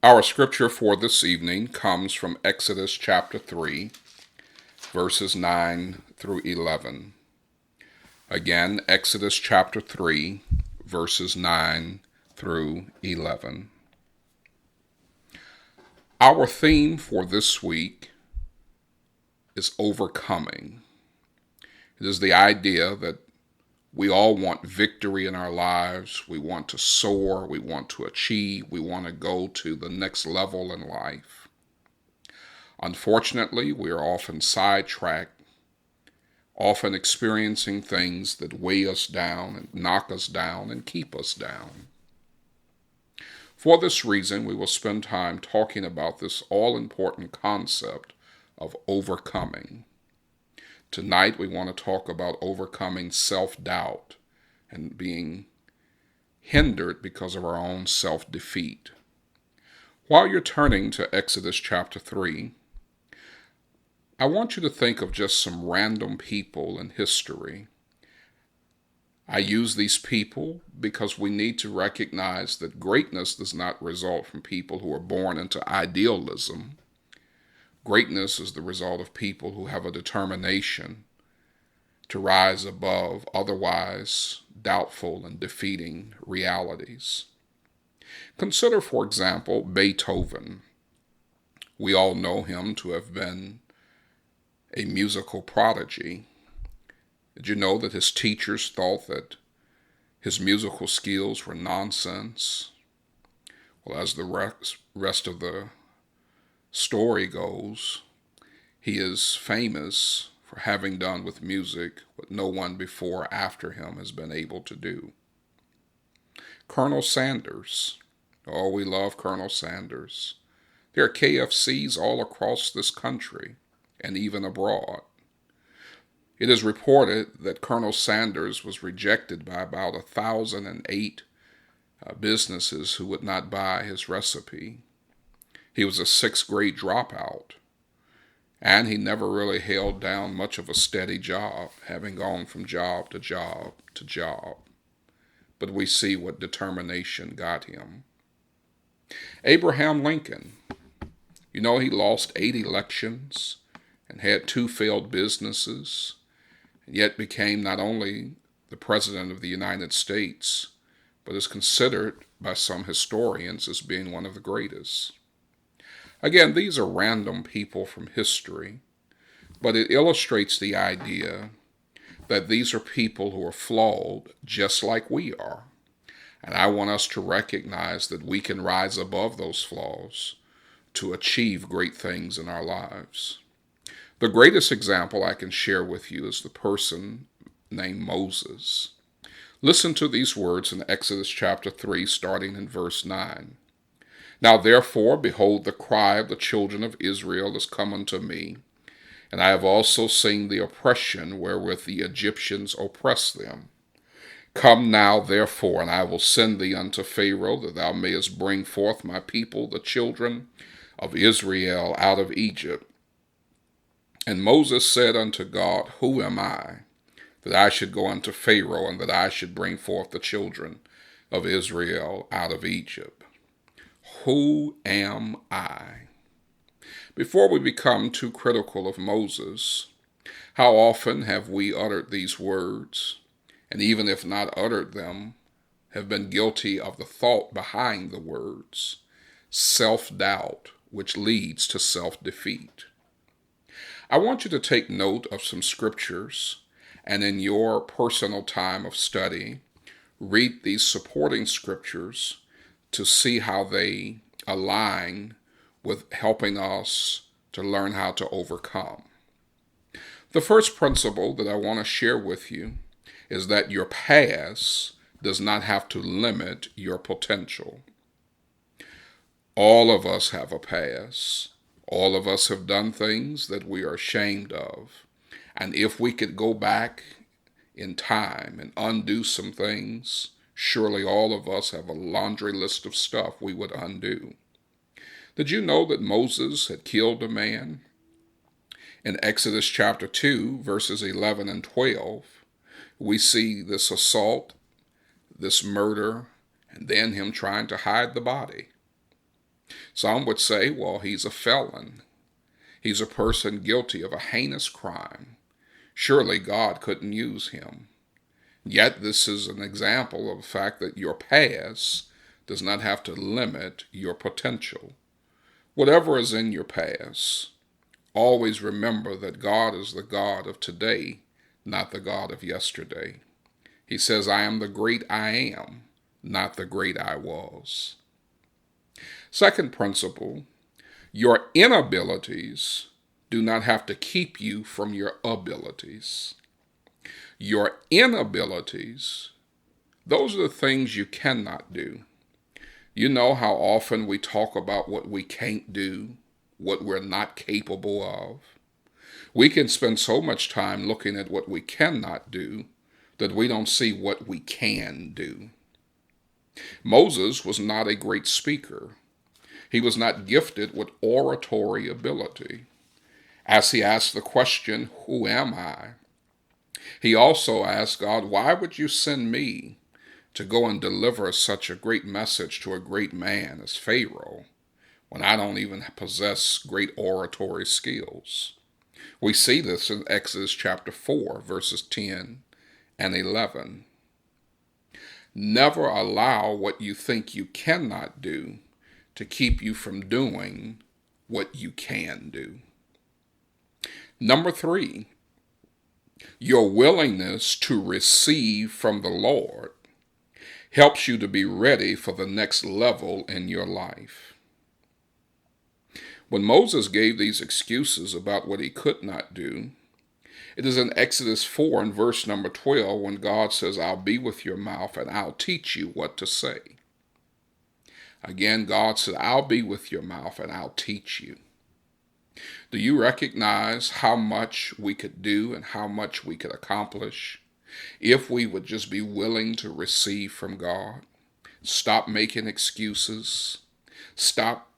Our scripture for this evening comes from Exodus chapter 3, verses 9 through 11. Again, Exodus chapter 3, verses 9 through 11. Our theme for this week is overcoming. It is the idea that we all want victory in our lives. We want to soar. We want to achieve. We want to go to the next level in life. Unfortunately, we are often sidetracked, often experiencing things that weigh us down and knock us down and keep us down. For this reason, we will spend time talking about this all-important concept of overcoming. Tonight, we want to talk about overcoming self-doubt and being hindered because of our own self-defeat. While you're turning to Exodus chapter 3, I want you to think of just some random people in history. I use these people because we need to recognize that greatness does not result from people who are born into idealism. Greatness is the result of people who have a determination to rise above otherwise doubtful and defeating realities. Consider, for example, Beethoven. We all know him to have been a musical prodigy. Did you know that his teachers thought that his musical skills were nonsense? Well, as the rest of the story goes, he is famous for having done with music what no one before or after him has been able to do. Colonel Sanders. Oh, we love Colonel Sanders. There are KFCs all across this country and even abroad. It is reported that Colonel Sanders was rejected by about 1,008 businesses who would not buy his recipe. He was a sixth grade dropout, and he never really held down much of a steady job, having gone from job to job to job. But we see what determination got him. Abraham Lincoln, he lost 8 elections and had 2 failed businesses, and yet became not only the President of the United States, but is considered by some historians as being one of the greatest. Again, these are random people from history, but it illustrates the idea that these are people who are flawed just like we are. And I want us to recognize that we can rise above those flaws to achieve great things in our lives. The greatest example I can share with you is the person named Moses. Listen to these words in Exodus chapter 3, starting in verse 9. Now therefore, behold, the cry of the children of Israel is come unto me, and I have also seen the oppression wherewith the Egyptians oppress them. Come now therefore, and I will send thee unto Pharaoh, that thou mayest bring forth my people, the children of Israel, out of Egypt. And Moses said unto God, Who am I, that I should go unto Pharaoh, and that I should bring forth the children of Israel out of Egypt? Who am I? Before we become too critical of Moses, how often have we uttered these words, and even if not uttered them, have been guilty of the thought behind the words, self-doubt, which leads to self-defeat? I want you to take note of some scriptures, and in your personal time of study, read these supporting scriptures to see how they align with helping us to learn how to overcome. The first principle that I want to share with you is that your past does not have to limit your potential. All of us have a past. All of us have done things that we are ashamed of. And if we could go back in time and undo some things, surely all of us have a laundry list of stuff we would undo. Did you know that Moses had killed a man? In Exodus chapter 2, verses 11 and 12, we see this assault, this murder, and then him trying to hide the body. Some would say, well, he's a felon. He's a person guilty of a heinous crime. Surely God couldn't use him. Yet this is an example of the fact that your past does not have to limit your potential. Whatever is in your past, always remember that God is the God of today, not the God of yesterday. He says, I am the great I am, not the great I was. Second principle, your inabilities do not have to keep you from your abilities. Your inabilities, those are the things you cannot do. You know how often we talk about what we can't do, what we're not capable of. We can spend so much time looking at what we cannot do that we don't see what we can do. Moses was not a great speaker. He was not gifted with oratory ability. As he asked the question, who am I? He also asked God, why would you send me to go and deliver such a great message to a great man as Pharaoh when I don't even possess great oratory skills? We see this in Exodus chapter 4, verses 10 and 11. Never allow what you think you cannot do to keep you from doing what you can do. Number 3, your willingness to receive from the Lord helps you to be ready for the next level in your life. When Moses gave these excuses about what he could not do, it is in Exodus 4 and verse number 12 when God says, I'll be with your mouth and I'll teach you what to say. Again, God said, I'll be with your mouth and I'll teach you. Do you recognize how much we could do and how much we could accomplish if we would just be willing to receive from God? Stop making excuses. Stop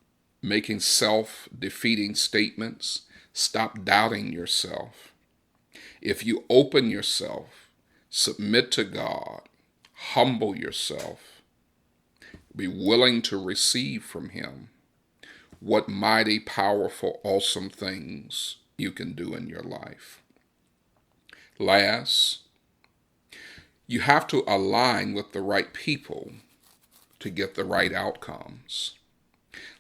making self-defeating statements. Stop doubting yourself. If you open yourself, submit to God, humble yourself, be willing to receive from Him, what mighty, powerful, awesome things you can do in your life. Last, you have to align with the right people to get the right outcomes.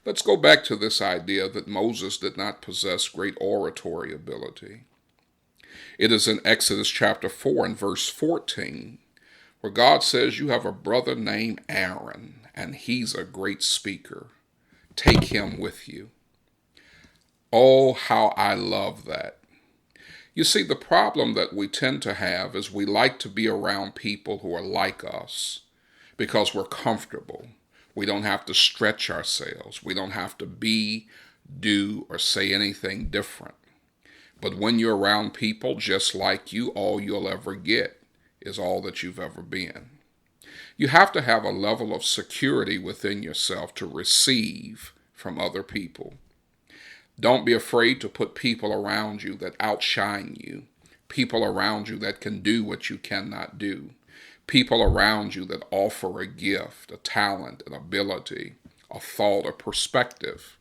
Let's go back to this idea that Moses did not possess great oratory ability. It is in Exodus chapter 4 and verse 14, where God says, you have a brother named Aaron, and he's a great speaker. Take him with you. Oh, how I love that. You see, the problem that we tend to have is we like to be around people who are like us because we're comfortable. We don't have to stretch ourselves. We don't have to be, do, or say anything different. But when you're around people just like you, all you'll ever get is all that you've ever been. You have to have a level of security within yourself to receive from other people. Don't be afraid to put people around you that outshine you, people around you that can do what you cannot do, people around you that offer a gift, a talent, an ability, a thought, a perspective.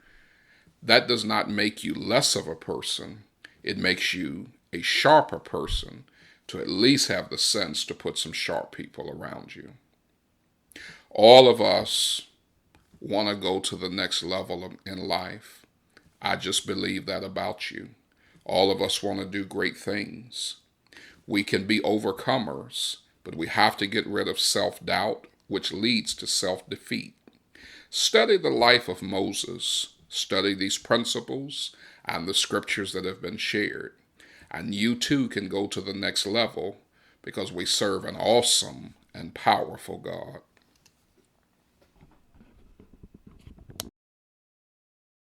That does not make you less of a person. It makes you a sharper person to at least have the sense to put some sharp people around you. All of us want to go to the next level in life. I just believe that about you. All of us want to do great things. We can be overcomers, but we have to get rid of self-doubt, which leads to self-defeat. Study the life of Moses. Study these principles and the scriptures that have been shared. And you too can go to the next level because we serve an awesome and powerful God.